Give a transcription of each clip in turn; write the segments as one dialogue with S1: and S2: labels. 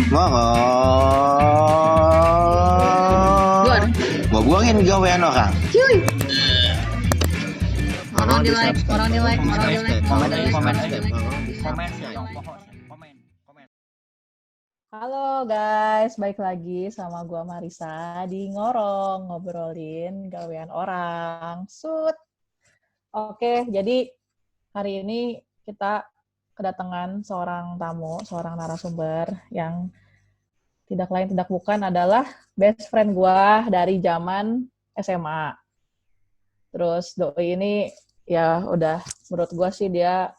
S1: Luar.
S2: Mau buangin gawean orang.
S1: Cuy. Orang di like, orang di like, orang di like, orang di like, orang di like.
S3: Halo guys, balik lagi sama gua Marisa di Ngorong, ngobrolin gawean orang. Sut. Oke, jadi hari ini kita kedatangan seorang tamu, seorang narasumber yang tidak lain tidak bukan adalah best friend gua dari zaman SMA. Terus doi ini ya udah menurut gua sih dia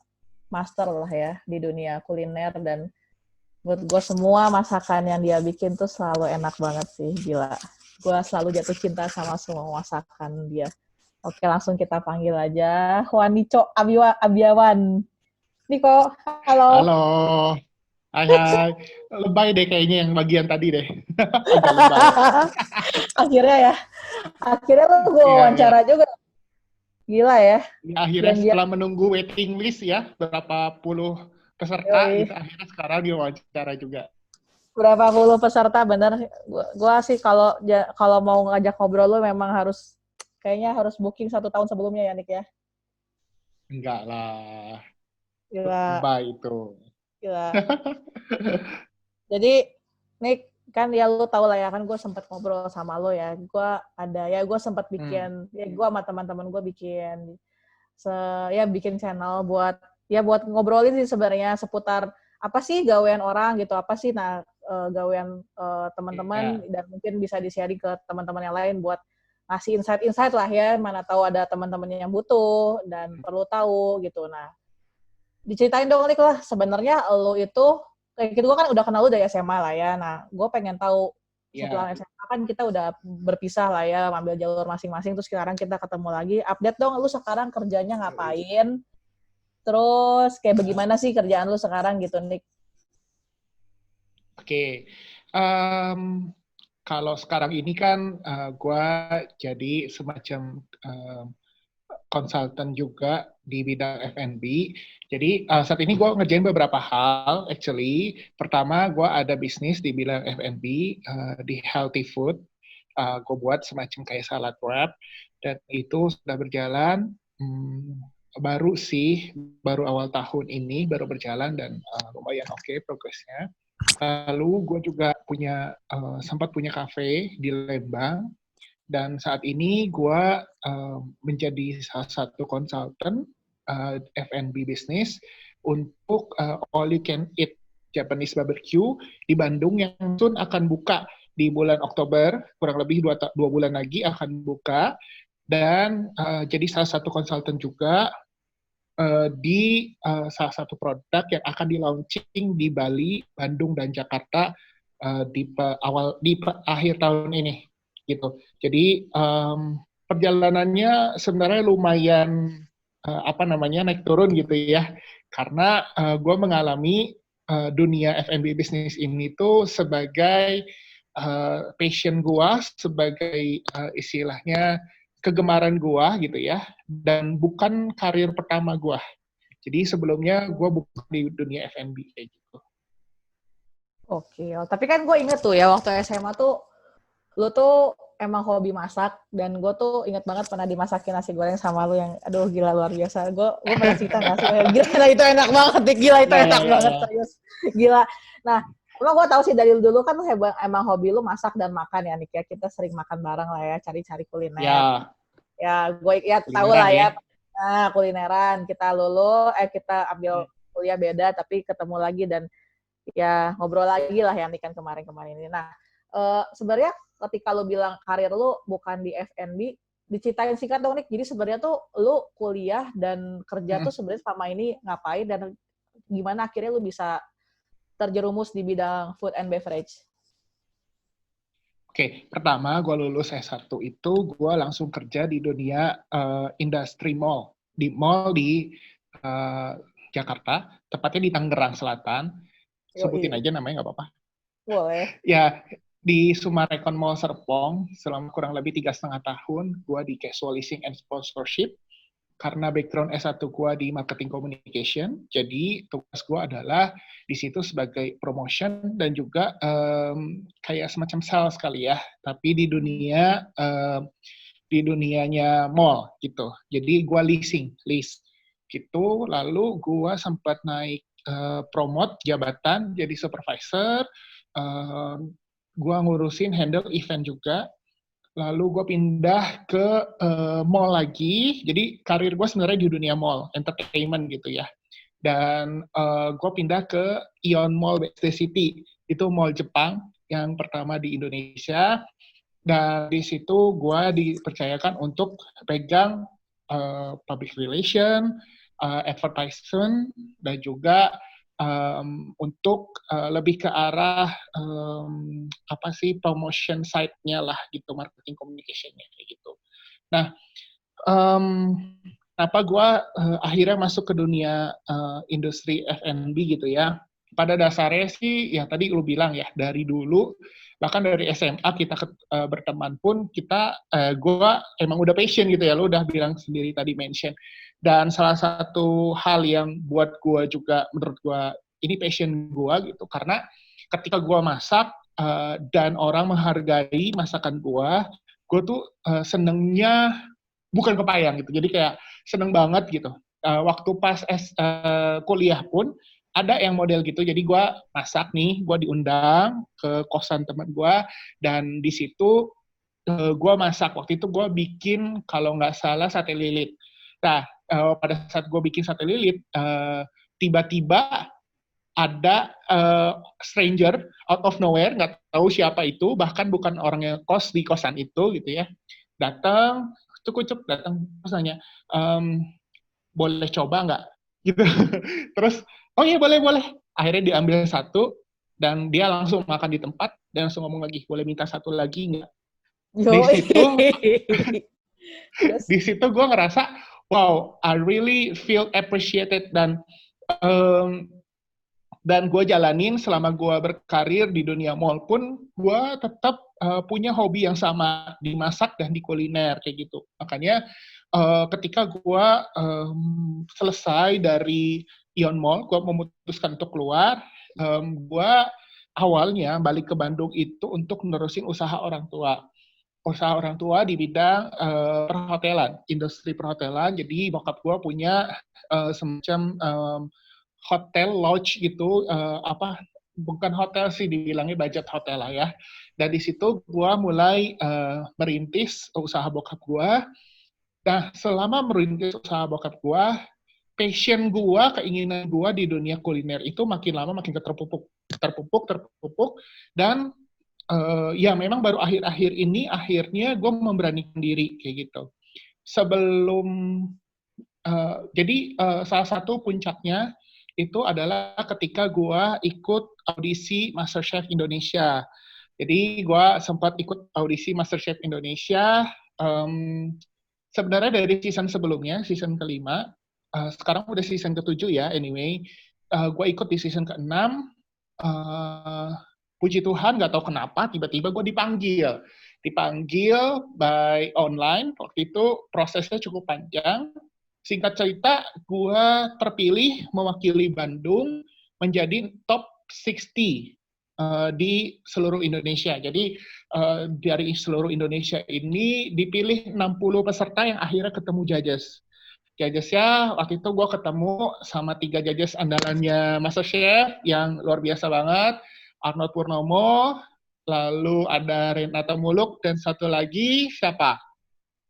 S3: master lah ya di dunia kuliner dan menurut gue semua masakan yang dia bikin tuh selalu enak banget sih, gila. Gue selalu jatuh cinta sama semua masakan dia. Oke, langsung kita panggil aja Juan Nico Abiawan. Niko, halo.
S4: Halo. Hai. Lebay deh kayaknya yang bagian tadi deh. Agak lebay.
S3: Akhirnya lo gue wawancara juga. Gila ya.
S4: Akhirnya setelah menunggu waiting list ya, berapa puluh peserta, gitu, akhirnya sekarang dia wawancara juga.
S3: Berapa puluh peserta, bener. Gua sih kalau mau ngajak ngobrol lo memang kayaknya harus booking 1 tahun sebelumnya ya, Nick ya?
S4: Enggak lah.
S3: Gila.
S4: Lebay itu.
S3: Gila. Jadi, Nick, kan ya lo tau lah ya, kan gue sempat ngobrol sama lo ya. Gue sempat bikin, ya gue sama teman-teman gue bikin channel buat ngobrolin sih sebenarnya seputar apa sih gawean orang gitu, apa sih gawean teman-teman, dan mungkin bisa di-sharing ke teman-teman yang lain buat ngasih insight-insight lah ya, mana tahu ada teman-teman yang butuh dan perlu tahu gitu. Nah, diceritain dong Nick lah, sebenarnya lo itu kayak gitu, gue kan udah kenal lo dari SMA lah ya. Nah, gue pengen tahu setelah SMA kan kita udah berpisah lah ya, ambil jalur masing-masing, terus sekarang kita ketemu lagi. Update dong, lu sekarang kerjanya ngapain? Terus kayak bagaimana sih kerjaan lu sekarang gitu, Nick?
S4: Oke. Kalau sekarang ini kan gue jadi semacam konsultan juga di bidang F&B. Jadi saat ini gue ngerjain beberapa hal, actually. Pertama, gue ada bisnis di bidang F&B, di healthy food. Gue buat semacam kayak salad wrap, dan itu sudah berjalan. Baru awal tahun ini baru berjalan dan lumayan oke progresnya. Lalu gue juga sempat punya kafe di Lembang, dan saat ini gue menjadi salah satu konsultan F&B business untuk all you can eat Japanese barbecue di Bandung yang soon akan buka di bulan Oktober, kurang lebih 2 bulan lagi akan buka, dan jadi salah satu konsultan juga di salah satu produk yang akan di-launching di Bali, Bandung, dan Jakarta di akhir tahun ini, gitu. Jadi perjalanannya sebenarnya lumayan naik turun gitu ya, karena gue mengalami dunia F&B bisnis ini tuh sebagai passion gue, sebagai istilahnya kegemaran gue gitu ya, dan bukan karir pertama gue. Jadi sebelumnya gue bukan di dunia F&B kayak gitu.
S3: Oke, tapi kan gue inget tuh ya waktu SMA tuh lu tuh emang hobi masak, dan gue tuh inget banget pernah dimasakin nasi goreng sama lu yang aduh gila luar biasa. Gue pernah cerita nggak sih? Gila itu enak banget, gila itu enak banget serius. Gila. Nah, emang gue tahu sih dari dulu kan emang hobi lu masak dan makan ya, Nick ya. Kita sering makan bareng lah ya, cari-cari kuliner. Ya, gue tahu lah ya. Nah, kulineran. Kita kita ambil kuliah beda, tapi ketemu lagi dan ya ngobrol lagi lah ya, Nick kan kemarin-kemarin ini. Nah, sebenarnya ketika lu bilang karir lu bukan di F&B, diceritain singkat dong, Nick. Jadi sebenarnya tuh lu kuliah dan kerja tuh sebenarnya selama ini ngapain, dan gimana akhirnya lu bisa terjerumus di bidang food and beverage?
S4: Oke, pertama gue lulus S1 itu gue langsung kerja di dunia industri mall. Di mall di Jakarta, tepatnya di Tangerang Selatan. Sebutin aja namanya nggak apa-apa.
S3: Boleh.
S4: Ya, di Sumarekon Mall Serpong selama kurang lebih 3,5 tahun, gue di casual leasing and sponsorship. karena background S1 gue di marketing communication, jadi tugas gue adalah di situ sebagai promotion dan juga kayak semacam sales kali ya, tapi di dunianya mall gitu. Jadi gue lease gitu. Lalu gue sempat naik promote jabatan jadi supervisor. Gue ngurusin handle event juga. Lalu gue pindah ke mall lagi. Jadi karir gue sebenarnya di dunia mall, entertainment gitu ya. Dan gue pindah ke Ion Mall BSD City. Itu mall Jepang yang pertama di Indonesia. Dan di situ gue dipercayakan untuk pegang public relation, advertisement, dan juga untuk lebih ke arah promotion site-nya lah gitu, marketing communication-nya kayak gitu. Nah, kenapa gue akhirnya masuk ke dunia industri F&B gitu ya? Pada dasarnya sih, ya tadi lu bilang ya, dari dulu, bahkan dari SMA kita berteman pun, gue emang udah passion gitu ya, lu udah bilang sendiri tadi mention. Dan salah satu hal yang buat gue juga, menurut gue, ini passion gue gitu, karena ketika gue masak, dan orang menghargai masakan gue tuh senengnya bukan kepayang gitu. Jadi kayak seneng banget gitu. Waktu pas kuliah pun ada yang model gitu. Jadi gue masak nih, gue diundang ke kosan teman gue, dan di situ gue masak. Waktu itu gue bikin kalau nggak salah sate lilit. Nah, pada saat gue bikin sate lilit, tiba-tiba ada stranger out of nowhere, nggak tahu siapa itu, bahkan bukan orang yang kos di kosan itu gitu ya, datang, cukup datang terus nanya, boleh coba nggak? Gitu. Terus, oh iya boleh. Akhirnya diambil satu, dan dia langsung makan di tempat, dan langsung ngomong lagi, boleh minta satu lagi nggak? Di situ gue ngerasa, wow, I really feel appreciated, dan gue jalanin selama gue berkarir di dunia mall pun, gue tetap punya hobi yang sama di masak dan di kuliner kayak gitu. Makanya ketika gue selesai dari Ion Mall, gue memutuskan untuk keluar. Gue awalnya balik ke Bandung itu untuk nerusin usaha orang tua. Usaha orang tua di bidang perhotelan, industri perhotelan. Jadi bokap gue punya semacam hotel lodge gitu, bukan hotel sih, dibilangnya budget hotel lah ya. Dan di situ gue mulai merintis usaha bokap gue. Nah, selama merintis usaha bokap gue, passion gue, keinginan gue di dunia kuliner itu makin lama makin terpupuk, dan ya memang baru akhir-akhir ini akhirnya gue memberanikan diri kayak gitu. Sebelum jadi salah satu puncaknya itu adalah ketika gue ikut audisi MasterChef Indonesia. Jadi gue sempat ikut audisi MasterChef Indonesia. Sebenarnya dari season sebelumnya, season kelima, sekarang udah season ketujuh ya, anyway. Gue ikut di season keenam. Puji Tuhan, nggak tahu kenapa, tiba-tiba gue dipanggil. Dipanggil by online, waktu itu prosesnya cukup panjang. Singkat cerita, gue terpilih mewakili Bandung menjadi top 60 di seluruh Indonesia. Jadi dari seluruh Indonesia ini dipilih 60 peserta yang akhirnya ketemu judges. Judgesnya waktu itu gue ketemu sama 3 judges andalannya MasterChef yang luar biasa banget. Arnold Purnomo, lalu ada Renata Muluk, dan satu lagi siapa?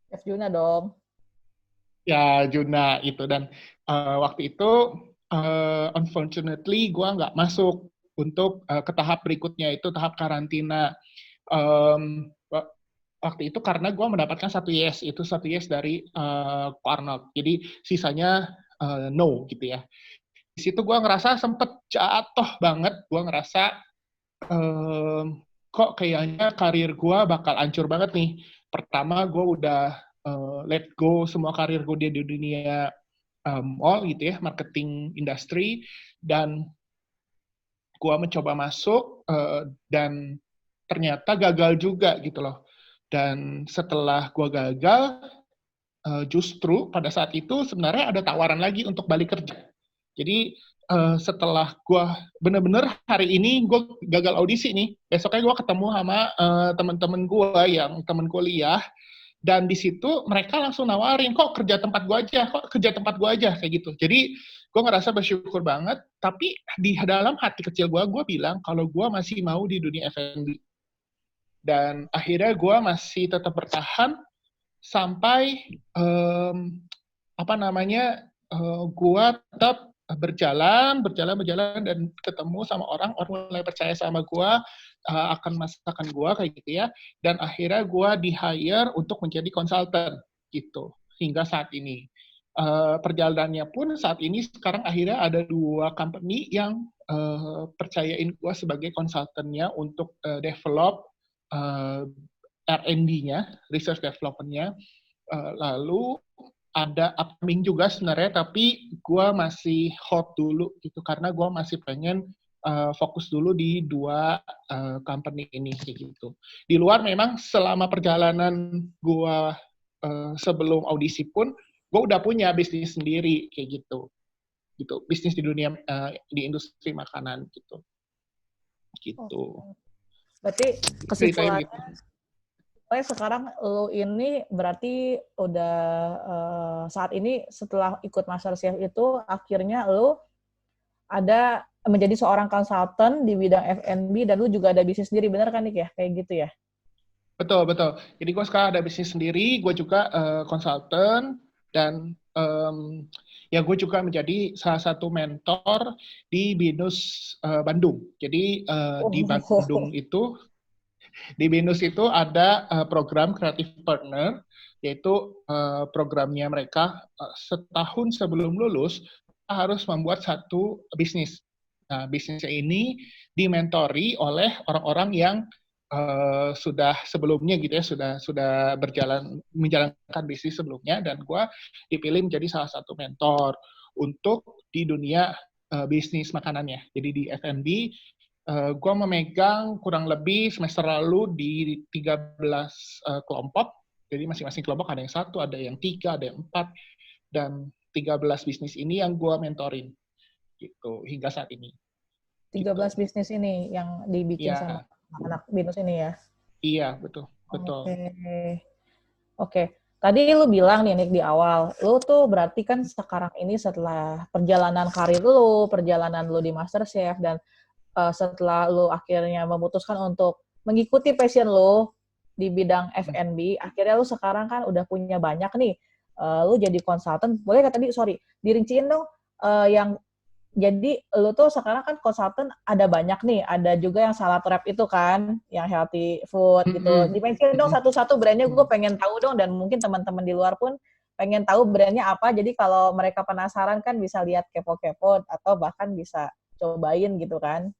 S3: Chef Juna dong.
S4: Ya, Juna itu. Dan waktu itu unfortunately gue nggak masuk untuk ke tahap berikutnya, itu tahap karantina. Waktu itu karena gue mendapatkan 1 yes, itu 1 yes dari Arnold. Jadi sisanya no gitu ya. Di situ gue ngerasa sempet jatuh banget. Gue ngerasa kok kayaknya karir gue bakal hancur banget nih. Pertama gue udah let go semua karir gue di dunia mall gitu ya, marketing industry, dan gue mencoba masuk dan ternyata gagal juga gitu loh. Dan setelah gue gagal, justru pada saat itu sebenarnya ada tawaran lagi untuk balik kerja. Jadi setelah gue bener-bener hari ini gue gagal audisi nih, besoknya gue ketemu sama teman-teman gue yang temen kuliah, dan di situ mereka langsung nawarin, kok kerja tempat gue aja, kayak gitu. Jadi gue ngerasa bersyukur banget, tapi di dalam hati kecil gue bilang kalau gue masih mau di dunia F&B. Dan akhirnya gue masih tetap bertahan sampai gue tetap berjalan dan ketemu sama orang mulai percaya sama gue, akan masakan gue kayak gitu ya, dan akhirnya gue di-hire untuk menjadi konsultan gitu hingga saat ini. Perjalanannya pun saat ini sekarang akhirnya ada 2 company yang percayain gue sebagai konsultannya untuk develop R&D-nya, research development-nya. Lalu ada upcoming juga sebenarnya, tapi gue masih hold dulu gitu karena gue masih pengen fokus dulu di 2 company ini kayak gitu. Di luar memang selama perjalanan gue sebelum audisi pun gue udah punya bisnis sendiri kayak gitu. Bisnis di dunia di industri makanan gitu.
S3: Berarti
S4: Ceritain
S3: kesimpulannya
S4: gitu.
S3: sekarang lo ini berarti udah saat ini setelah ikut MasterChef itu akhirnya lo ada menjadi seorang konsultan di bidang F&B dan lo juga ada bisnis sendiri, benar kan Nick ya? Kayak gitu ya?
S4: Betul. Jadi gue sekarang ada bisnis sendiri, gue juga konsultan, dan ya gue juga menjadi salah satu mentor di BINUS Bandung. Jadi di Bandung itu, di BINUS itu ada program Creative Partner, yaitu programnya mereka setahun sebelum lulus harus membuat satu bisnis. Nah, bisnisnya ini dimentori oleh orang-orang yang sudah sebelumnya gitu ya, sudah menjalankan bisnis sebelumnya, dan gue dipilih menjadi salah satu mentor untuk di dunia bisnis makanannya. Jadi di F&B gue memegang kurang lebih semester lalu di 13 kelompok. Jadi masing-masing kelompok ada yang 1, ada yang 3, ada yang 4, dan 13 bisnis ini yang gue mentorin gitu hingga saat ini.
S3: 13 bisnis ini yang dibikin sama anak BINUS ini ya?
S4: Iya, betul.
S3: Oke. Tadi lu bilang nih Nick di awal, lu tuh berarti kan sekarang ini setelah perjalanan karir lu, perjalanan lu di MasterChef, dan setelah lu akhirnya memutuskan untuk mengikuti passion lu di bidang F&B, akhirnya lu sekarang kan udah punya banyak nih, lu jadi konsultan. Boleh nggak tadi, dirinciin dong yang jadi lu tuh sekarang kan konsultan ada banyak nih, ada juga yang salad wrap itu kan, yang healthy food gitu. Dimention dong satu-satu brandnya, gue pengen tahu dong, dan mungkin teman-teman di luar pun pengen tahu brandnya apa. Jadi kalau mereka penasaran kan bisa lihat kepo-kepo atau bahkan bisa cobain gitu kan,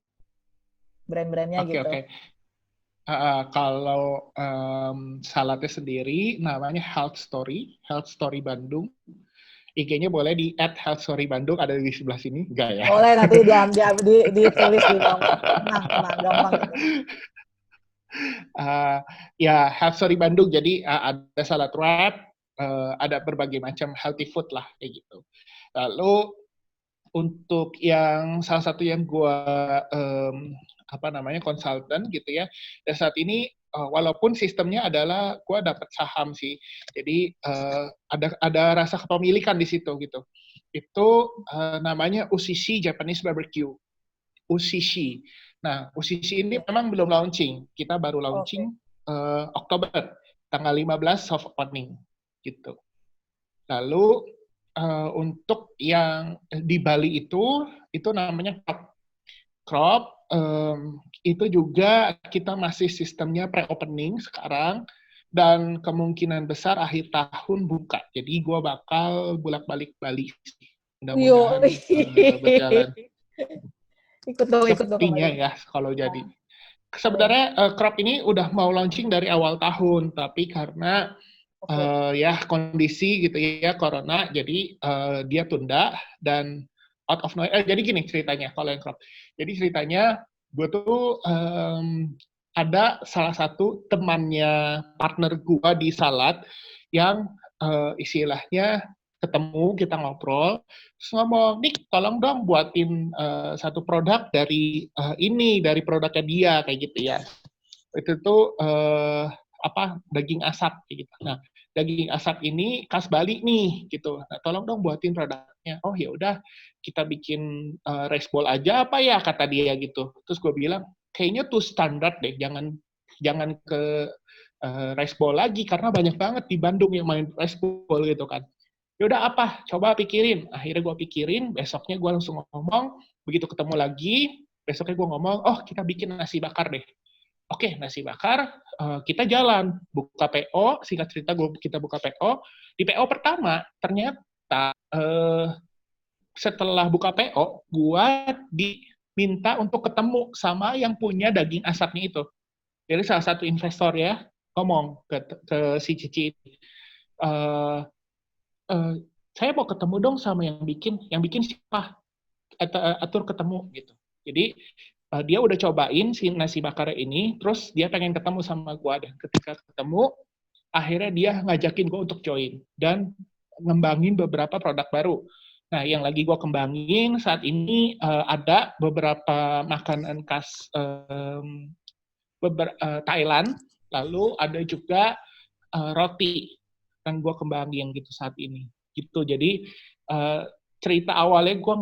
S3: brand-brandnya gitu.
S4: Oke. Kalau saladnya sendiri namanya Health Story Bandung. IG-nya boleh di @healthstory_bandung, ada di sebelah sini, enggak ya?
S3: Boleh, nanti ditulis di bawah. Gampang.
S4: Ya, Health Story Bandung, jadi ada salad wrap, ada berbagai macam healthy food lah, kayak gitu. Lalu, untuk yang salah satu yang gue konsultan gitu ya, dan saat ini walaupun sistemnya adalah gue dapat saham sih, jadi ada rasa kepemilikan di situ gitu. Itu namanya UCC Japanese Barbecue, UCC. Nah, UCC ini memang belum launching, kita baru launching Oktober, tanggal 15 soft opening gitu. Lalu untuk yang di Bali itu namanya Crop. Itu juga kita masih sistemnya pre-opening sekarang, dan kemungkinan besar akhir tahun buka. Jadi gue bakal bolak-balik Bali. Mudah-mudahan berjalan.
S3: Ikut dong.
S4: Sepertinya ya kalau jadi. Sebenarnya Crop ini udah mau launching dari awal tahun, tapi karena ya kondisi gitu ya, corona, jadi dia tunda, dan out of nowhere. Jadi gini ceritanya kalau yang Crop. Jadi ceritanya gue tuh ada salah satu temannya partner gue di salad yang istilahnya ketemu, kita ngobrol, terus ngomong, Nik, tolong dong buatin satu produk dari dari produknya dia, kayak gitu ya. Itu tuh daging asap kayak gitu. Nah, daging asap ini khas Bali nih gitu. Nah, tolong dong buatin produknya. Oh ya udah, kita bikin rice bowl aja apa ya kata dia gitu. Terus gue bilang, kayaknya tuh standar deh, jangan ke rice bowl lagi karena banyak banget di Bandung yang main rice bowl gitu kan. Yaudah apa, coba pikirin. Akhirnya gue pikirin, besoknya gue langsung ngomong, begitu ketemu lagi, besoknya gue ngomong, oh kita bikin nasi bakar deh. Oke, nasi bakar, kita jalan, buka PO, singkat cerita kita buka PO. Di PO pertama, ternyata setelah buka PO, gue diminta untuk ketemu sama yang punya daging asapnya itu. Jadi salah satu investor ya, ngomong ke si Cici, saya mau ketemu dong sama yang bikin siapa? Atur ketemu gitu. Jadi dia udah cobain si nasi bakar ini, terus dia pengen ketemu sama gua dan ketika ketemu, akhirnya dia ngajakin gua untuk join dan ngembangin beberapa produk baru. Nah, yang lagi gua kembangin saat ini ada beberapa makanan khas Thailand, lalu ada juga roti yang gua kembangin gitu saat ini. Gitu. Jadi cerita awalnya gue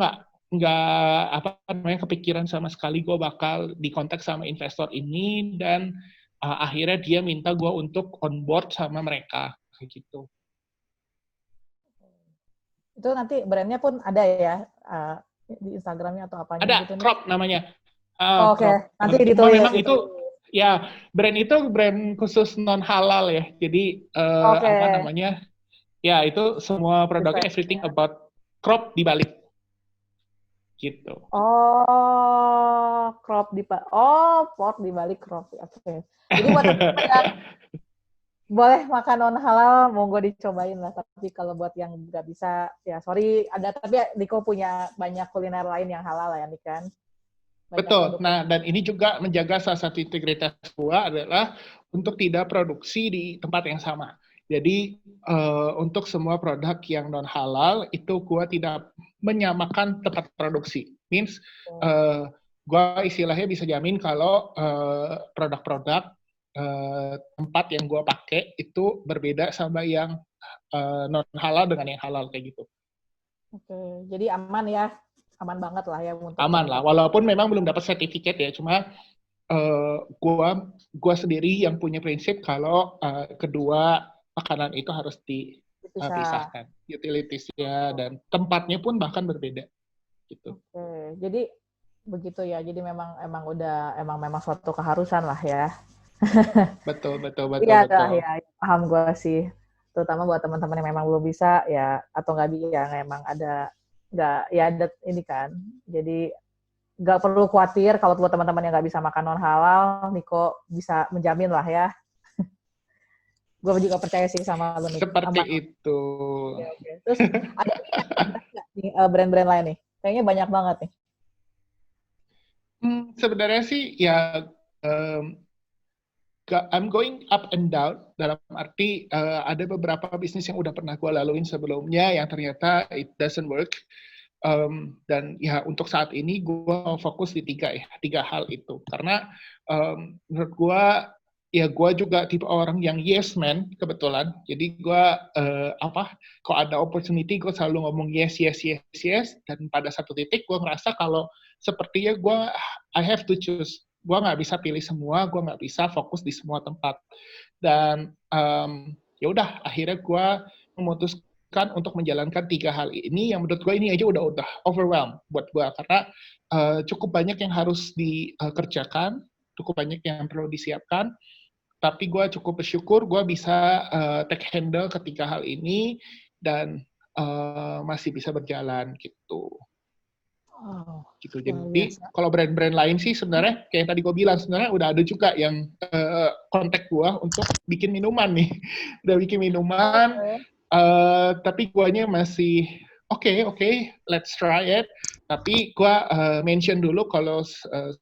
S4: nggak kepikiran sama sekali gue bakal dikontak sama investor ini dan akhirnya dia minta gue untuk on board sama mereka kayak gitu.
S3: Itu nanti brandnya pun ada ya di Instagramnya atau apanya
S4: Ada
S3: gitu nih?
S4: Crop namanya.
S3: Oke, nanti
S4: Cuma
S3: ditulis.
S4: memang itu ya brand itu brand khusus non halal ya. Jadi apa namanya? Ya itu semua produknya everything about crop dibalik. Gitu.
S3: Oh, pot dibalik crop. Oke. Jadi buat teman-teman yang boleh makan non halal, monggo dicobain lah. Tapi kalau buat yang nggak bisa, ya sorry. Tapi Niko punya banyak kuliner lain yang halal ya, nih kan?
S4: Betul. Nah, dan ini juga menjaga salah satu integritas gua adalah untuk tidak produksi di tempat yang sama. Jadi untuk semua produk yang non halal itu gua tidak menyamakan tempat produksi. Means gua istilahnya bisa jamin kalau produk-produk tempat yang gua pakai itu berbeda sama yang non halal dengan yang halal kayak gitu.
S3: Oke, jadi aman ya. Aman banget lah ya untuk
S4: aman lah, walaupun memang belum dapat sertifikat ya, cuma gua sendiri yang punya prinsip kalau kedua makanan itu harus dipisahkan, utilitiesnya dan tempatnya pun bahkan berbeda gitu.
S3: Oke, jadi begitu ya, jadi memang memang suatu keharusan lah ya.
S4: betul.
S3: Iya, ya, paham gue sih, terutama buat teman-teman yang memang belum bisa ya atau nggak bisa, yang emang ada ini kan, jadi nggak perlu khawatir kalau buat teman-teman yang nggak bisa makan non halal, Niko bisa menjamin lah ya. Gue juga percaya sih sama lo nih.
S4: Seperti itu.
S3: Oke. Terus ada nih brand-brand lain nih? Kayaknya banyak banget nih.
S4: Sebenarnya sih ya I'm going up and down, dalam arti ada beberapa bisnis yang udah pernah gue laluin sebelumnya yang ternyata it doesn't work. Dan ya untuk saat ini gue fokus di tiga hal itu. Karena menurut gue, ya gue juga tipe orang yang yes man kebetulan. Jadi gue kalau ada opportunity gue selalu ngomong yes. Dan pada satu titik gue ngerasa kalau sepertinya I have to choose. Gue nggak bisa pilih semua, gue nggak bisa fokus di semua tempat. Dan ya udah, akhirnya gue memutuskan untuk menjalankan tiga hal ini yang menurut gue ini aja udah overwhelmed buat gue, karena cukup banyak yang harus dikerjakan, cukup banyak yang perlu disiapkan, tapi gue cukup bersyukur gue bisa take handle ketiga hal ini dan masih bisa berjalan gitu. Gitu. Jadi kalau brand-brand lain sih sebenarnya kayak yang tadi gue bilang, sebenarnya udah ada juga yang kontak gue untuk bikin minuman nih. Udah bikin minuman, tapi guanya masih oke, let's try it. Tapi gue mention dulu kalau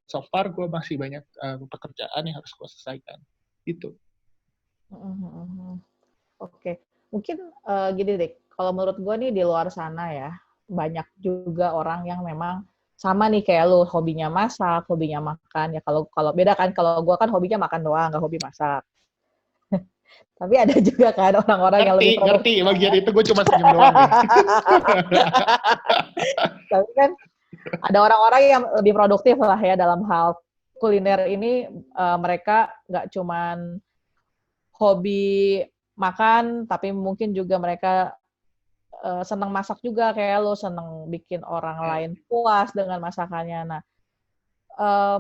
S4: so far gue masih banyak pekerjaan yang harus gue selesaikan. Gitu.
S3: Oke. mungkin gini deh, kalau menurut gue nih di luar sana ya, banyak juga orang yang memang sama nih kayak lu, hobinya masak, hobinya makan. Ya kalau kalau beda kan, kalau gue kan hobinya makan doang, nggak hobi masak. Tapi ada juga kan orang-orang yang lebih
S4: Ngerti,
S3: produktif.
S4: bagian itu gue cuma senyum doang nih.
S3: Tapi kan ada orang-orang yang lebih produktif lah ya dalam hal kuliner ini. Mereka nggak cuman hobi makan, tapi mungkin juga mereka senang masak juga kayak lo, senang bikin orang lain puas dengan masakannya. Nah,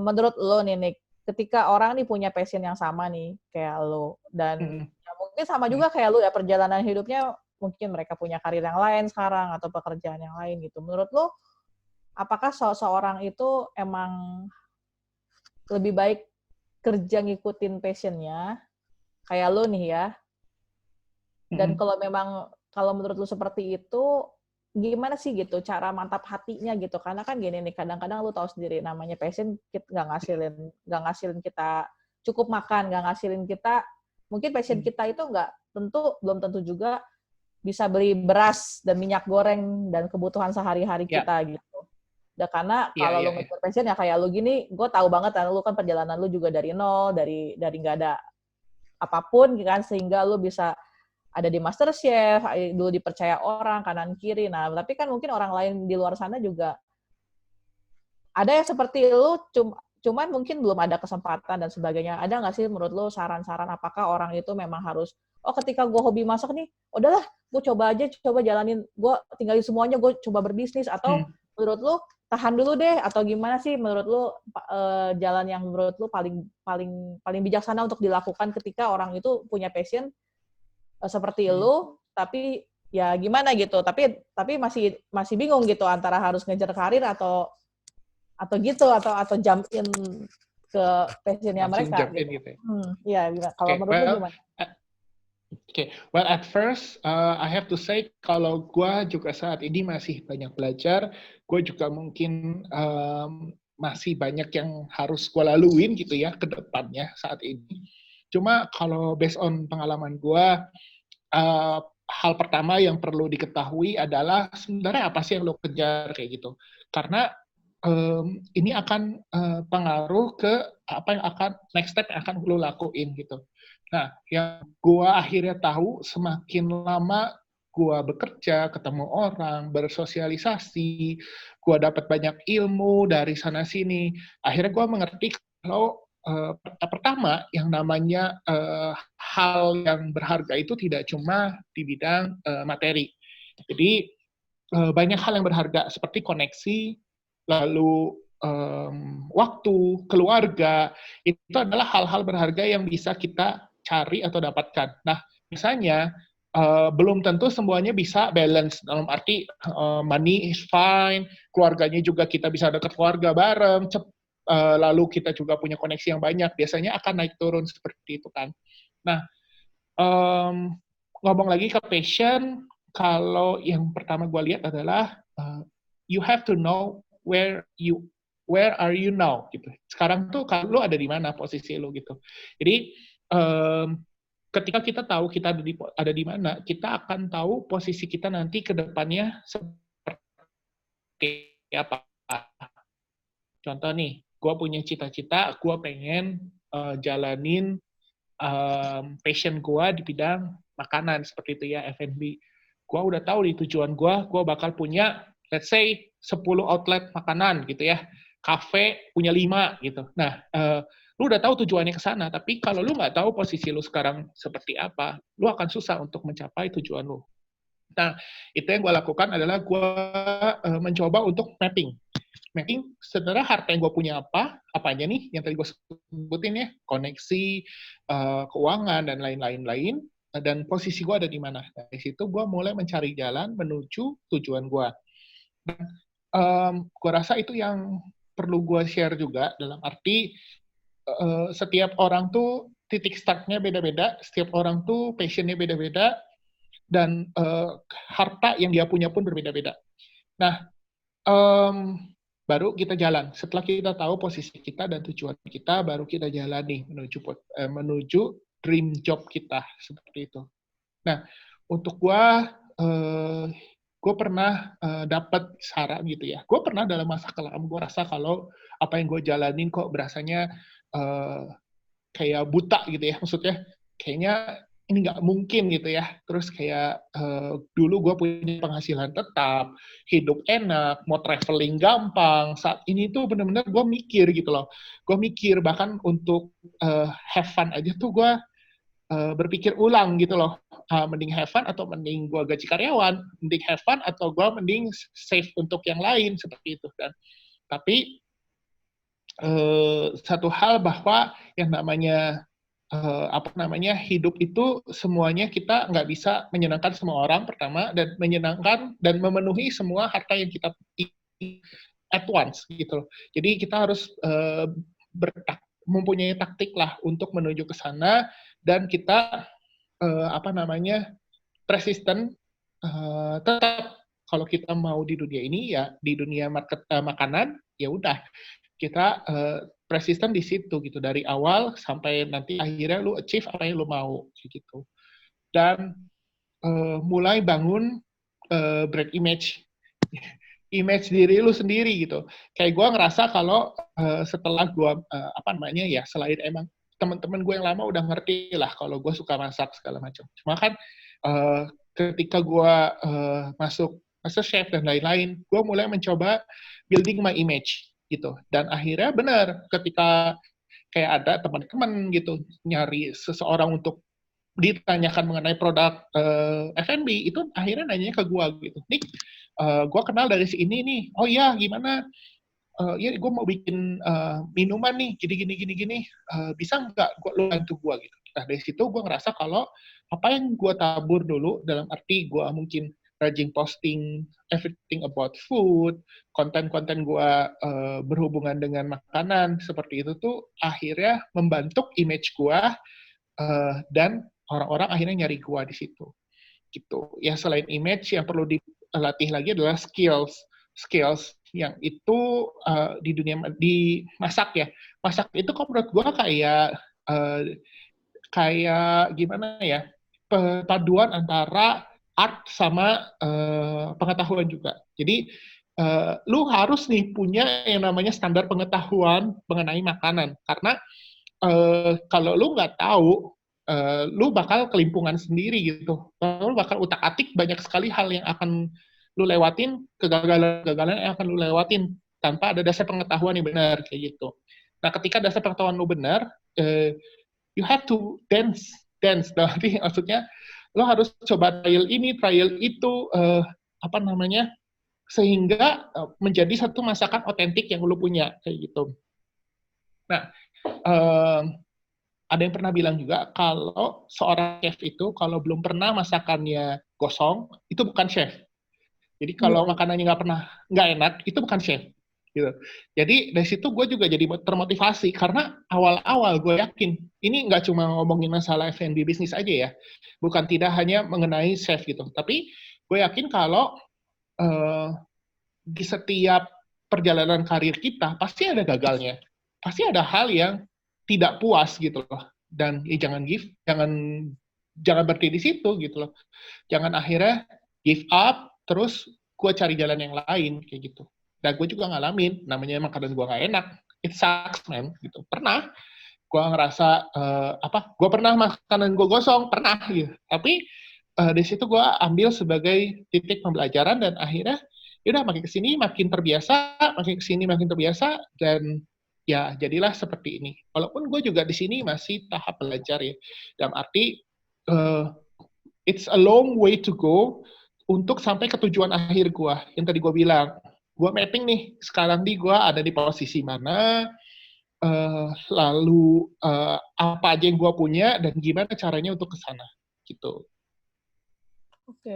S3: menurut lo nih Nick, ketika orang nih punya passion yang sama nih kayak lo, dan ya mungkin sama juga kayak lo ya, perjalanan hidupnya mungkin mereka punya karir yang lain sekarang atau pekerjaan yang lain gitu. Menurut lo, apakah seseorang itu emang lebih baik kerja ngikutin passionnya kayak lo nih ya? Dan kalau menurut lu seperti itu, gimana sih gitu cara mantap hatinya gitu? Karena kan gini nih, kadang-kadang lu tahu sendiri namanya passion nggak ngasilin kita cukup makan, nggak ngasilin kita, mungkin passion kita itu belum tentu juga bisa beli beras dan minyak goreng dan kebutuhan sehari-hari kita gitu. Dan karena kalau lu ngejar passion ya kayak lu gini, gue tahu banget kan lu kan perjalanan lu juga dari nol, dari nggak ada apapun kan, sehingga lu bisa ada di MasterChef, dulu dipercaya orang kanan kiri. Nah, tapi kan mungkin orang lain di luar sana juga ada yang seperti lu, cuman mungkin belum ada kesempatan dan sebagainya. Ada nggak sih menurut lu saran-saran apakah orang itu memang harus, ketika gue hobi masak nih, udahlah, gue coba jalanin, gue tinggalin semuanya, gue coba berbisnis, atau menurut lu tahan dulu deh, atau gimana sih menurut lu jalan yang menurut lu paling bijaksana untuk dilakukan ketika orang itu punya passion seperti lu, tapi ya gimana gitu, tapi masih bingung gitu antara harus ngejar karir atau jump in ke passionnya mereka gitu.
S4: Gitu.
S3: Ya, kalau menurut lu gimana?
S4: Well, at first I have to say kalau gue juga saat ini masih banyak belajar, gue juga mungkin masih banyak yang harus gue laluin gitu ya ke depannya saat ini. Cuma kalau based on pengalaman gue, hal pertama yang perlu diketahui adalah sebenarnya apa sih yang lo kejar kayak gitu. Karena ini akan pengaruh ke apa yang akan next step yang akan lo lakuin gitu. Nah, yang gue akhirnya tahu semakin lama gue bekerja, ketemu orang, bersosialisasi, gue dapat banyak ilmu dari sana sini. Akhirnya gue mengerti kalau pertama, yang namanya hal yang berharga itu tidak cuma di bidang materi. Jadi banyak hal yang berharga seperti koneksi, lalu waktu, keluarga, itu adalah hal-hal berharga yang bisa kita cari atau dapatkan. Nah, misalnya belum tentu semuanya bisa balance, dalam arti money is fine, keluarganya juga kita bisa dekat keluarga bareng, lalu kita juga punya koneksi yang banyak, biasanya akan naik turun seperti itu kan. Nah, ngomong lagi ke passion, kalau yang pertama gue lihat adalah you have to know where are you now gitu. Sekarang tuh lu ada di mana posisi lu gitu. Jadi ketika kita tahu kita ada di mana, kita akan tahu posisi kita nanti ke depannya seperti apa. Contoh nih, gue punya cita-cita, gue pengen jalanin passion gue di bidang makanan, seperti itu ya, F&B. Gue udah tahu di tujuan gue bakal punya, let's say, 10 outlet makanan gitu ya, kafe punya 5 gitu. Nah, lu udah tahu tujuannya ke sana, tapi kalau lu nggak tahu posisi lu sekarang seperti apa, lu akan susah untuk mencapai tujuan lu. Nah, itu yang gue lakukan adalah gue mencoba untuk mapping sebenarnya harta yang gue punya apa aja nih yang tadi gue sebutin ya, koneksi, keuangan dan lain-lain, dan posisi gue ada di mana. Dari situ gue mulai mencari jalan menuju tujuan gue. Gue rasa itu yang perlu gue share juga, dalam arti setiap orang tuh titik startnya beda-beda, setiap orang tuh passionnya beda-beda, dan harta yang dia punya pun berbeda-beda. Nah, baru kita jalan. Setelah kita tahu posisi kita dan tujuan kita, baru kita jalan nih menuju dream job kita, seperti itu. Nah, untuk gue pernah dapat saran gitu ya. Gue pernah dalam masa kelam gue rasa kalau apa yang gue jalanin kok berasanya kayak buta gitu ya. Maksudnya kayaknya ini nggak mungkin gitu ya. Terus kayak dulu gue punya penghasilan tetap, hidup enak, mau traveling gampang. Saat ini tuh bener-bener gue mikir gitu loh. Gue mikir bahkan untuk have fun aja tuh gue berpikir ulang gitu loh. Mending have fun atau mending gue gaji karyawan, mending have fun atau gue mending save untuk yang lain seperti itu. Dan tapi satu hal bahwa yang namanya hidup itu semuanya kita nggak bisa menyenangkan semua orang pertama, dan menyenangkan dan memenuhi semua harta yang kita at once gitu. Jadi kita harus mempunyai taktik lah untuk menuju ke sana, dan kita persisten, tetap kalau kita mau di dunia ini ya di dunia makanan ya udah kita persisten di situ gitu dari awal sampai nanti akhirnya lu achieve apa yang lu mau gitu. Dan mulai bangun brand image diri lu sendiri gitu. Kayak gue ngerasa kalau setelah gue selain emang teman-teman gue yang lama udah ngerti lah kalau gue suka masak segala macam. Cuma kan ketika gue masuk chef dan lain-lain, gue mulai mencoba building my image gitu. Dan akhirnya benar ketika kayak ada teman-teman gitu nyari seseorang untuk ditanyakan mengenai produk F&B, itu akhirnya nanya ke gue gitu. Nih, gue kenal dari si ini nih. Oh iya, gimana? Ya gue mau bikin minuman nih, gini. Bisa nggak lu bantu gue gitu. Nah dari situ gue ngerasa kalau apa yang gue tabur dulu, dalam arti gue mungkin rajin posting everything about food, konten-konten gue berhubungan dengan makanan, seperti itu tuh akhirnya membentuk image gue, dan orang-orang akhirnya nyari gue di situ. Gitu. Ya selain image, yang perlu dilatih lagi adalah skills yang itu di masak ya. Masak itu kok menurut gue kayak gimana ya, perpaduan antara art sama pengetahuan juga. Jadi lu harus nih punya yang namanya standar pengetahuan mengenai makanan, karena kalau lu nggak tahu, lu bakal kelimpungan sendiri gitu. Lu bakal utak-atik banyak sekali hal yang akan lu lewatin, kegagalan yang akan lu lewatin tanpa ada dasar pengetahuan yang benar kayak gitu. Nah, ketika dasar pengetahuan lu benar, you have to dance. Berarti maksudnya lo harus coba trial ini, trial itu, sehingga menjadi satu masakan otentik yang lu punya kayak gitu. Nah, ada yang pernah bilang juga kalau seorang chef itu kalau belum pernah masakannya gosong, itu bukan chef. Jadi kalau makanannya nggak enak, itu bukan chef. Gitu. Jadi dari situ gue juga jadi termotivasi, karena awal-awal gue yakin ini nggak cuma ngomongin masalah F&B bisnis aja ya, bukan tidak hanya mengenai chef gitu, tapi gue yakin kalau di setiap perjalanan karir kita pasti ada gagalnya, pasti ada hal yang tidak puas gitu loh, dan jangan berhenti di situ gitu loh, jangan akhirnya give up terus gue cari jalan yang lain kayak gitu. Dan gue juga ngalamin, namanya makanan gue gak enak, it sucks man, gitu. Pernah, gue ngerasa, gue pernah makanan gue gosong, pernah gitu. Tapi di situ gue ambil sebagai titik pembelajaran, dan akhirnya, yaudah makin kesini makin terbiasa, dan ya jadilah seperti ini. Walaupun gue juga di sini masih tahap belajar ya, dalam arti, it's a long way to go untuk sampai ke tujuan akhir gue, yang tadi gue bilang. Gue mapping nih, sekarang gue ada di posisi mana, lalu apa aja yang gue punya, dan gimana caranya untuk ke sana, gitu.
S3: Oke.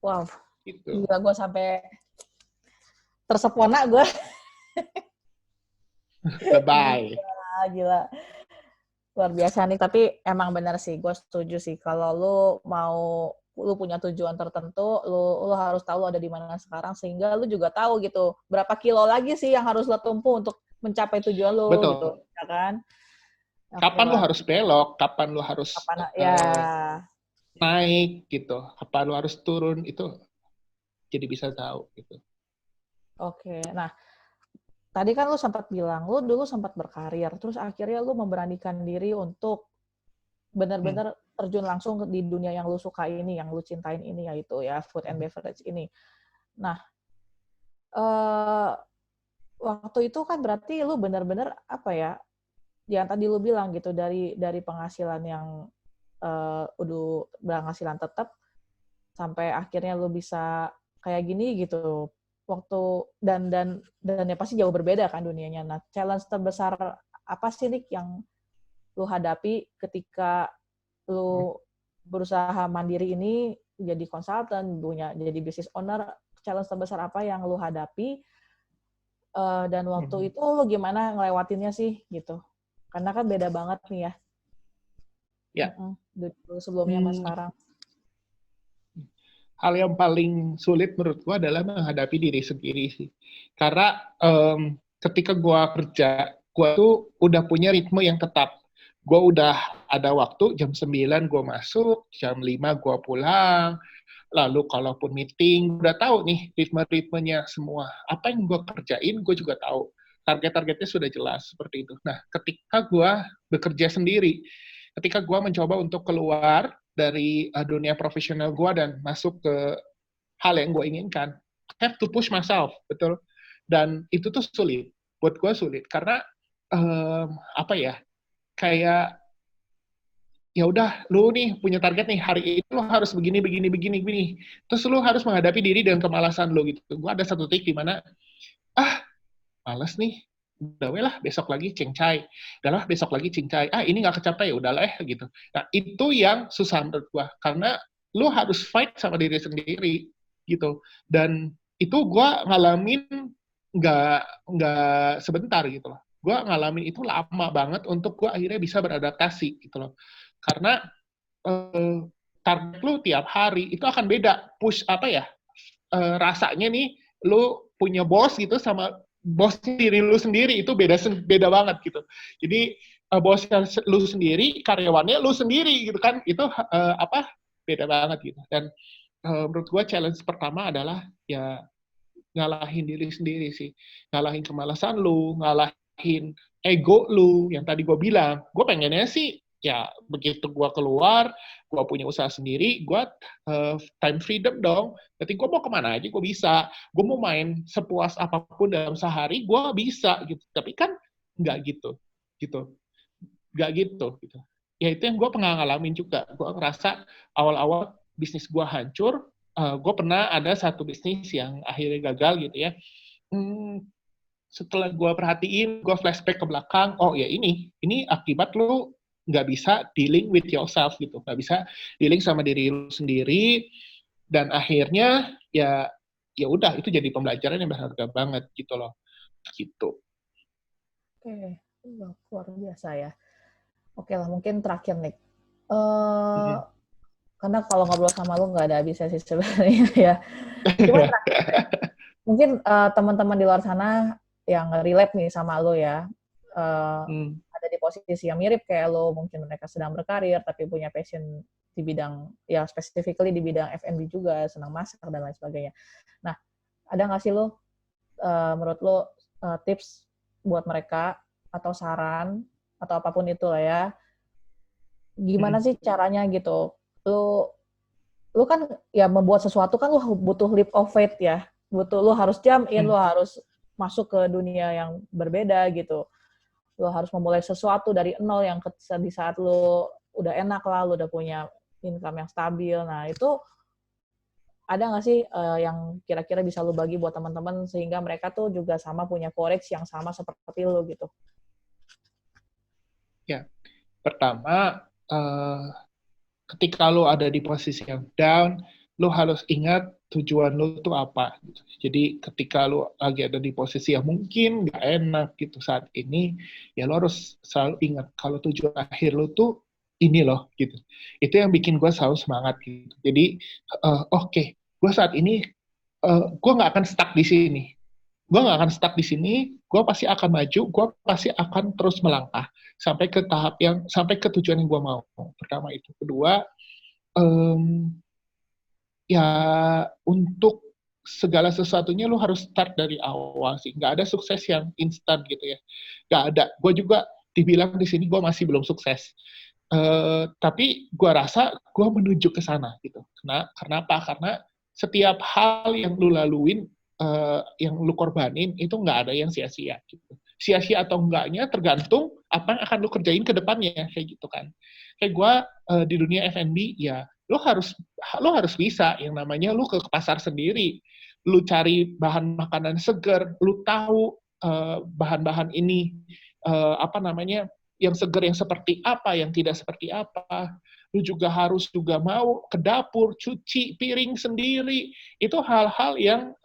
S3: Wow,
S4: gitu.
S3: gila gue sampai tersepona gue.
S4: Bye-bye.
S3: Gila. Luar biasa nih, tapi emang benar sih, gue setuju sih, kalau lu punya tujuan tertentu, lu harus tahu lu ada di mana sekarang, sehingga lu juga tahu gitu berapa kilo lagi sih yang harus lu tempuh untuk mencapai tujuan lu.
S4: Betul.
S3: Gitu, ya kan?
S4: Kapan lu harus belok, kapan lu harus naik gitu, apa lu harus turun, itu jadi bisa tahu gitu.
S3: Oke, nah tadi kan lu sempat bilang, lu dulu sempat berkarir, terus akhirnya lu memberanikan diri untuk benar-benar terjun langsung di dunia yang lu suka ini, yang lu cintain ini, yaitu ya food and beverage ini. Nah, waktu itu kan berarti lu benar-benar apa ya, yang tadi lu bilang gitu, dari penghasilan yang udah penghasilan tetap, sampai akhirnya lu bisa kayak gini gitu. Waktu dan ya pasti jauh berbeda kan dunianya. Nah, challenge terbesar apa sih Nick yang lu hadapi ketika lu berusaha mandiri ini, jadi konsultan, jadi business owner? Challenge terbesar apa yang lu hadapi, dan waktu itu lu gimana ngelewatinnya sih gitu? Karena kan beda banget nih ya.
S4: Ya.
S3: Dulu sebelumnya sama sekarang.
S4: Hal yang paling sulit menurut gue adalah menghadapi diri sendiri sih. Karena ketika gue kerja, gue tuh udah punya ritme yang tetap. Gue udah ada waktu, jam 9 gue masuk, jam 5 gue pulang. Lalu kalaupun meeting, udah tahu nih ritme-ritmenya semua. Apa yang gue kerjain, gue juga tahu. Target-targetnya sudah jelas, seperti itu. Nah, ketika gue bekerja sendiri, ketika gue mencoba untuk keluar dari dunia profesional gue dan masuk ke hal yang gue inginkan, I have to push myself, betul. Dan itu tuh sulit, buat gue sulit karena apa ya, kayak ya udah, lu nih punya target nih, hari ini lu harus begini. Terus lu harus menghadapi diri dengan kemalasan lu gitu. Gue ada satu titik di mana malas nih, udah lah besok lagi cincai, udahlah besok lagi cincai, ini nggak kecapai, udahlah gitu. Nah itu yang susah menurut gua, karena lu harus fight sama diri sendiri gitu. Dan itu gua ngalamin nggak sebentar gitu loh. Gua ngalamin itu lama banget untuk gua akhirnya bisa beradaptasi gitu loh. Karena target lu tiap hari itu akan beda, push apa ya, rasanya nih lu punya bos gitu sama bos diri lu sendiri itu beda banget gitu. Jadi bos lu sendiri, karyawannya lu sendiri gitu kan, itu beda banget gitu. Dan menurut gue challenge pertama adalah ya ngalahin diri sendiri sih, ngalahin kemalasan lu, ngalahin ego lu yang tadi gue bilang. Gue pengennya sih ya begitu gue keluar, gue punya usaha sendiri, gue time freedom dong. Jadi gue mau kemana aja gue bisa, gue mau main sepuas apapun dalam sehari gue bisa gitu. Tapi kan nggak gitu, nggak gitu. Ya itu yang gue pernah ngalamin juga. Gue ngerasa awal-awal bisnis gue hancur. Gue pernah ada satu bisnis yang akhirnya gagal gitu ya. Setelah gue perhatiin, gue flashback ke belakang. Oh ya ini akibat lu nggak bisa dealing with yourself gitu, nggak bisa dealing sama diri lu sendiri, dan akhirnya ya udah itu jadi pembelajaran yang berharga banget gitu loh, gitu.
S3: Oke, luar biasa ya. Oke lah, mungkin terakhir nih, karena kalau ngobrol sama lu nggak ada habisnya sih sebenarnya ya. Cuma mungkin teman-teman di luar sana yang relate nih sama lu ya, ada di posisi yang mirip kayak lo, mungkin mereka sedang berkarir tapi punya passion di bidang, ya specifically di bidang F&B juga, senang masak dan lain sebagainya. Nah, ada nggak sih lo, menurut lo, tips buat mereka atau saran atau apapun itu lah ya, gimana sih caranya gitu? Lo kan ya membuat sesuatu kan lo butuh leap of faith ya, lo harus jump in, lo harus masuk ke dunia yang berbeda gitu. Lo harus memulai sesuatu dari nol yang di saat lo udah enak lah, lo udah punya income yang stabil. Nah, itu ada nggak sih yang kira-kira bisa lo bagi buat teman-teman sehingga mereka tuh juga sama punya courage yang sama seperti lo gitu?
S4: Ya, pertama, ketika lo ada di posisi yang down, lo harus ingat tujuan lo itu apa. Jadi ketika lo lagi ada di posisi yang mungkin nggak enak gitu saat ini, ya lo harus selalu ingat kalau tujuan akhir lo tuh ini loh gitu. Itu yang bikin gue selalu semangat gitu. Jadi oke, gue saat ini gue nggak akan stuck di sini. Gue nggak akan stuck di sini. Gue pasti akan maju. Gue pasti akan terus melangkah sampai ke tahap sampai ke tujuan yang gue mau. Pertama itu. Kedua, em, ya untuk segala sesuatunya lu harus start dari awal sih. Nggak ada sukses yang instan gitu ya. Nggak ada. Gue juga dibilang di sini gue masih belum sukses. Tapi gue rasa gue menuju ke sana gitu. Karena apa? Karena setiap hal yang lu laluin, yang lu korbanin itu nggak ada yang sia-sia gitu. Sia-sia atau enggaknya tergantung apa yang akan lu kerjain ke depannya kayak gitu kan. Kayak gue di dunia F&B ya lu harus bisa yang namanya lu ke pasar sendiri, lu cari bahan makanan segar, lu tahu bahan-bahan ini apa namanya yang segar yang seperti apa, yang tidak seperti apa. Lu juga harus juga mau ke dapur, cuci piring sendiri. Itu hal-hal yang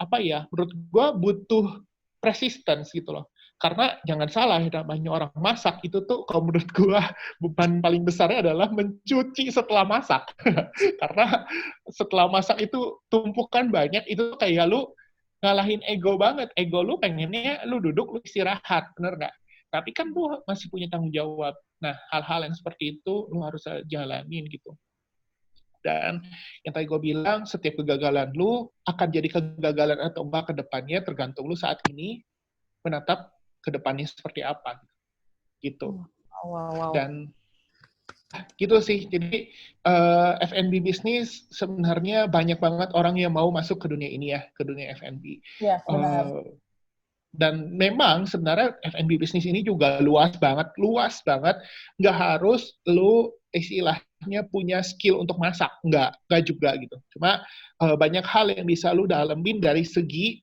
S4: apa ya, menurut gua butuh persistence gitu loh. Karena jangan salah, namanya orang masak itu tuh kalau menurut gua beban paling besarnya adalah mencuci setelah masak. Karena setelah masak itu tumpukan banyak, itu kayak lu ngalahin ego banget. Ego lu pengennya lu duduk, lu istirahat, bener nggak? Tapi kan lu masih punya tanggung jawab. Nah, hal-hal yang seperti itu lu harus jalanin gitu. Dan yang tadi gue bilang, setiap kegagalan lu akan jadi kegagalan atau enggak ke depannya, tergantung lu saat ini menatap ke depannya seperti apa. Gitu.
S3: Wow.
S4: Dan gitu sih. Jadi F&B bisnis sebenarnya banyak banget orang yang mau masuk ke dunia ini ya, ke dunia F&B.
S3: Iya, benar.
S4: Dan memang sebenarnya F&B bisnis ini juga luas banget. Nggak harus lu istilahnya punya skill untuk masak, nggak juga gitu. Cuma banyak hal yang bisa lu dalemin dari segi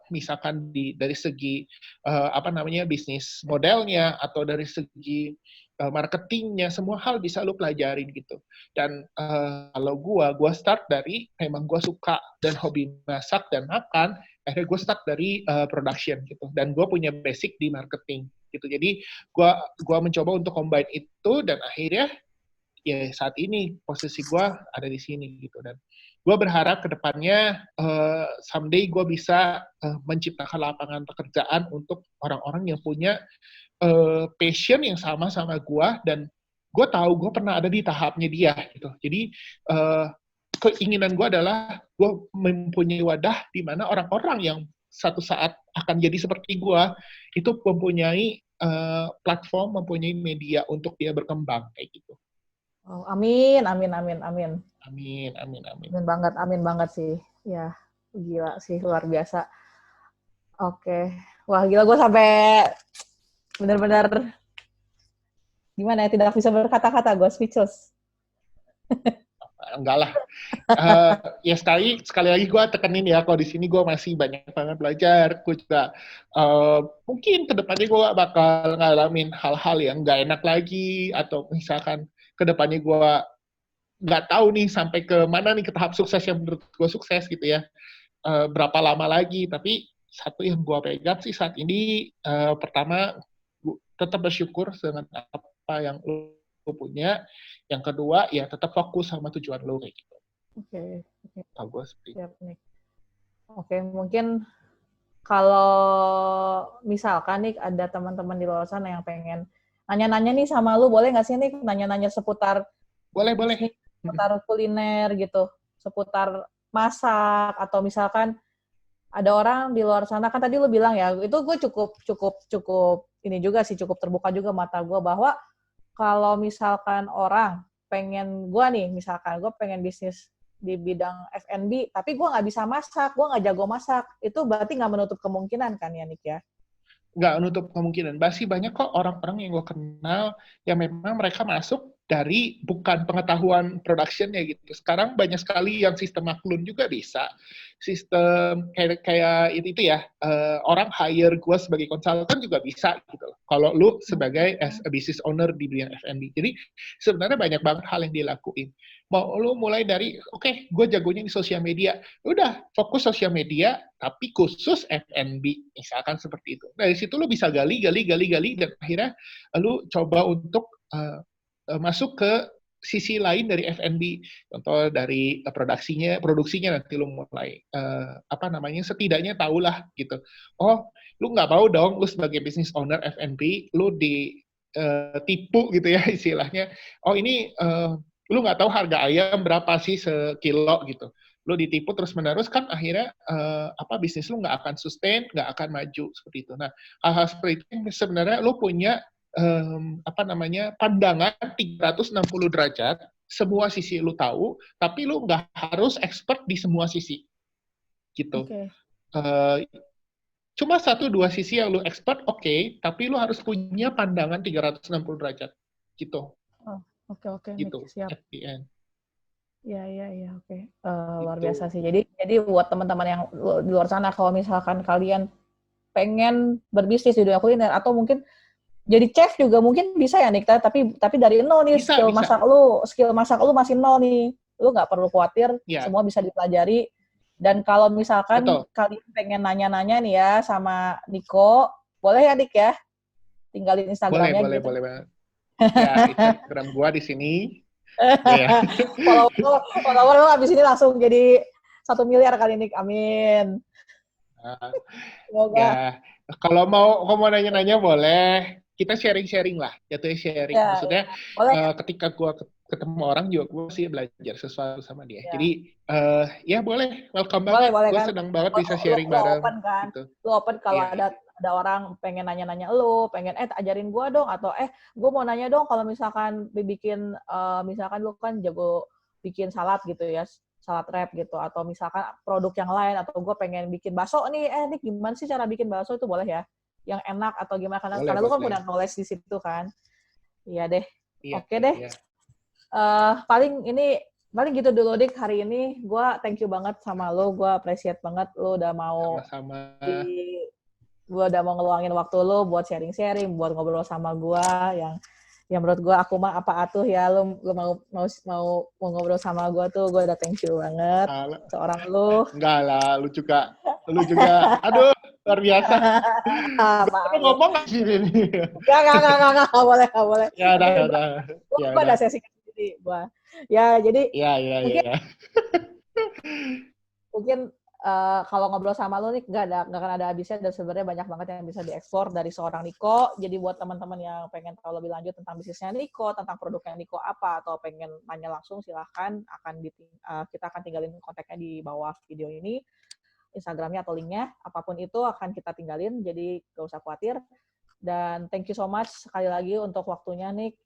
S4: misalkan dari segi apa namanya bisnis modelnya atau dari segi marketingnya, semua hal bisa lu pelajarin gitu. Dan kalau gua start dari memang gua suka dan hobi masak dan makan, akhirnya gue start dari production gitu, dan gue punya basic di marketing gitu. Jadi gue mencoba untuk combine itu, dan akhirnya ya saat ini posisi gue ada di sini gitu. Dan gue berharap kedepannya someday gue bisa menciptakan lapangan pekerjaan untuk orang-orang yang punya passion yang sama gue, dan gue tahu gue pernah ada di tahapnya dia gitu. Jadi keinginan gue adalah gue mempunyai wadah di mana orang-orang yang satu saat akan jadi seperti gue itu mempunyai platform, mempunyai media untuk dia berkembang kayak gitu.
S3: Oh, amin, amin, amin, amin.
S4: Amin, amin, amin.
S3: Amin banget sih. Ya, gila sih, luar biasa. Oke. Wah, gila gue sampai benar-benar gimana ya, tidak bisa berkata-kata, gue speechless.
S4: Enggak lah. Ya sekali lagi gue tekenin ya, kalau di sini gue masih banyak banget belajar. Gue juga mungkin kedepannya gue bakal ngalamin hal-hal yang nggak enak lagi, atau misalkan kedepannya gue nggak tahu nih sampai ke mana nih ke tahap sukses yang menurut gue sukses gitu ya. Berapa lama lagi? Tapi satu yang gue pegang sih saat ini, pertama tetap bersyukur dengan apa yang lo punya. Yang kedua, ya tetap fokus sama tujuan lo kayak gitu.
S3: Oke.
S4: Tahu gue seperti itu.
S3: Siap nih. Oke, mungkin kalau misalkan nih ada teman-teman di luar sana yang pengen nanya-nanya nih sama lu, boleh nggak sih nih nanya-nanya seputar
S4: Boleh.
S3: seputar kuliner gitu, seputar masak, atau misalkan ada orang di luar sana, kan tadi lu bilang ya, itu gue cukup ini juga sih, cukup terbuka juga mata gue bahwa kalau misalkan orang pengen, gue nih misalkan gue pengen bisnis di bidang F&B, tapi gue nggak bisa masak, gue nggak jago masak, itu berarti nggak menutup kemungkinan kan ya, Nick ya?
S4: Nggak menutup kemungkinan. Masih banyak kok orang-orang yang gue kenal yang memang mereka masuk dari bukan pengetahuan productionnya gitu. Sekarang banyak sekali yang sistem maklun juga bisa. Sistem kayak itu ya, orang hire gue sebagai konsultan juga bisa gitu. Kalau lu sebagai as a business owner di bidang F&B. Jadi sebenarnya banyak banget hal yang dilakuin. Mau lu mulai dari, oke, gue jagonya di sosial media. Udah, fokus sosial media, tapi khusus F&B. Misalkan seperti itu. Dari situ lu bisa gali, dan akhirnya lu coba untuk masuk ke sisi lain dari F&B, contoh dari produksinya nanti lu mulai apa namanya, setidaknya tahulah gitu. Oh, lu nggak mau dong lu sebagai business owner F&B lu tipu gitu ya istilahnya. Oh ini lu nggak tahu harga ayam berapa sih sekilo gitu. Lu ditipu terus-menerus kan akhirnya bisnis lu nggak akan sustain, nggak akan maju seperti itu. Nah, hal-hal seperti itu sebenarnya lu punya pandangan 360 derajat, semua sisi lu tahu, tapi lu nggak harus expert di semua sisi. Gitu.
S3: Oke.
S4: Cuma 1-2 sisi yang lu expert, oke, tapi lu harus punya pandangan 360 derajat. Gitu.
S3: Oh, oke,
S4: Gitu.
S3: siap.
S4: At the end.
S3: Ya, oke. Luar
S4: Gitu.
S3: biasa sih. Jadi buat teman-teman yang di luar sana, kalau misalkan kalian pengen berbisnis di dunia kuliner atau mungkin jadi chef juga mungkin bisa ya Nik, tapi dari nol nih,
S4: Bisa.
S3: skill masak lu masih nol nih. Lu nggak perlu khawatir, semua bisa dipelajari. Dan kalau misalkan kalian pengen nanya-nanya nih ya sama Niko, boleh ya Nik ya? Tinggalin Instagramnya
S4: boleh,
S3: gitu.
S4: Boleh banget. Ya, Instagram gua di sini.
S3: Yeah. Follower lo abis ini langsung jadi 1 miliar kali Nik, amin.
S4: Semoga. Ya, kalau mau nanya-nanya boleh. Kita sharing-sharing lah, jatuhnya sharing.
S3: Ya,
S4: maksudnya ketika gua ketemu orang juga gue sih belajar sesuatu sama dia. Ya. Jadi ya boleh, welcome banget. Gue
S3: kan?
S4: senang banget bisa sharing bareng.
S3: Open kan? Gitu. Lu open kalau ada orang pengen nanya-nanya lu, pengen ajarin gue dong, atau gue mau nanya dong kalau misalkan bikin misalkan lu kan jago bikin salad gitu ya, salad wrap gitu, atau misalkan produk yang lain, atau gue pengen bikin bakso nih, nih gimana sih cara bikin bakso, itu boleh ya? Yang enak atau gimana, karena lu kan punya knowledge di situ kan. Iya deh. Oke deh. Iya. Paling gitu dulu Dik hari ini. Gue thank you banget sama lo, gue appreciate banget lo udah mau gue udah mau ngeluangin waktu lo buat sharing-sharing, buat ngobrol sama gue yang menurut gue aku mah apa atuh ya lo mau ngobrol sama gue tuh, gue udah thank you banget seorang lo.
S4: Enggak lah, lu juga aduh luar biasa. Lu ngomong nggak sih ini?
S3: Nggak boleh.
S4: Ya udah.
S3: Ya udah sesi gua. Ya jadi.
S4: Iya.
S3: Mungkin kalau ngobrol sama lu nih nggak akan ada habisnya, dan sebenarnya banyak banget yang bisa diekspor dari seorang Niko. Jadi buat teman-teman yang pengen tahu lebih lanjut tentang bisnisnya Niko, tentang produknya Niko apa, atau pengen nanya langsung, silahkan kita akan tinggalin kontaknya di bawah video ini, Instagramnya atau linknya, apapun itu akan kita tinggalin, jadi gak usah khawatir. Dan thank you so much sekali lagi untuk waktunya Nik.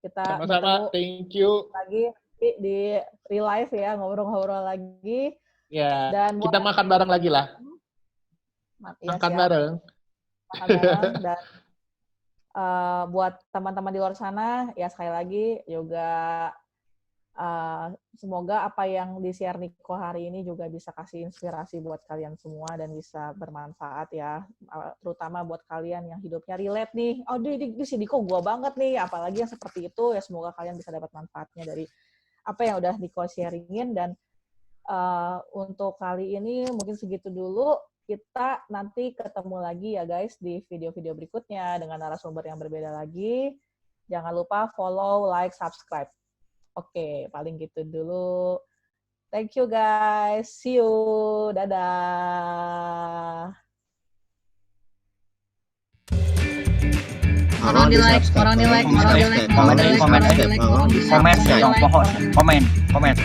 S3: Kita
S4: sama-sama, thank you
S3: lagi di real life ya, ngobrol-ngobrol lagi.
S4: Ya, dan kita makan bareng lagi lah. Makan bareng.
S3: Dan buat teman-teman di luar sana, ya sekali lagi juga semoga apa yang di-share Niko hari ini juga bisa kasih inspirasi buat kalian semua dan bisa bermanfaat ya, terutama buat kalian yang hidupnya relate nih. Oh, di si Niko gua banget nih, apalagi yang seperti itu ya, semoga kalian bisa dapat manfaatnya dari apa yang udah Niko sharingin. Dan untuk kali ini mungkin segitu dulu. Kita nanti ketemu lagi ya guys di video-video berikutnya dengan narasumber yang berbeda lagi. Jangan lupa follow, like, subscribe. Oke, paling gitu dulu. Thank you guys. See you. Dadah.
S1: Orang di like, komen, komen, komen, komen, komen, komen, komen, komen.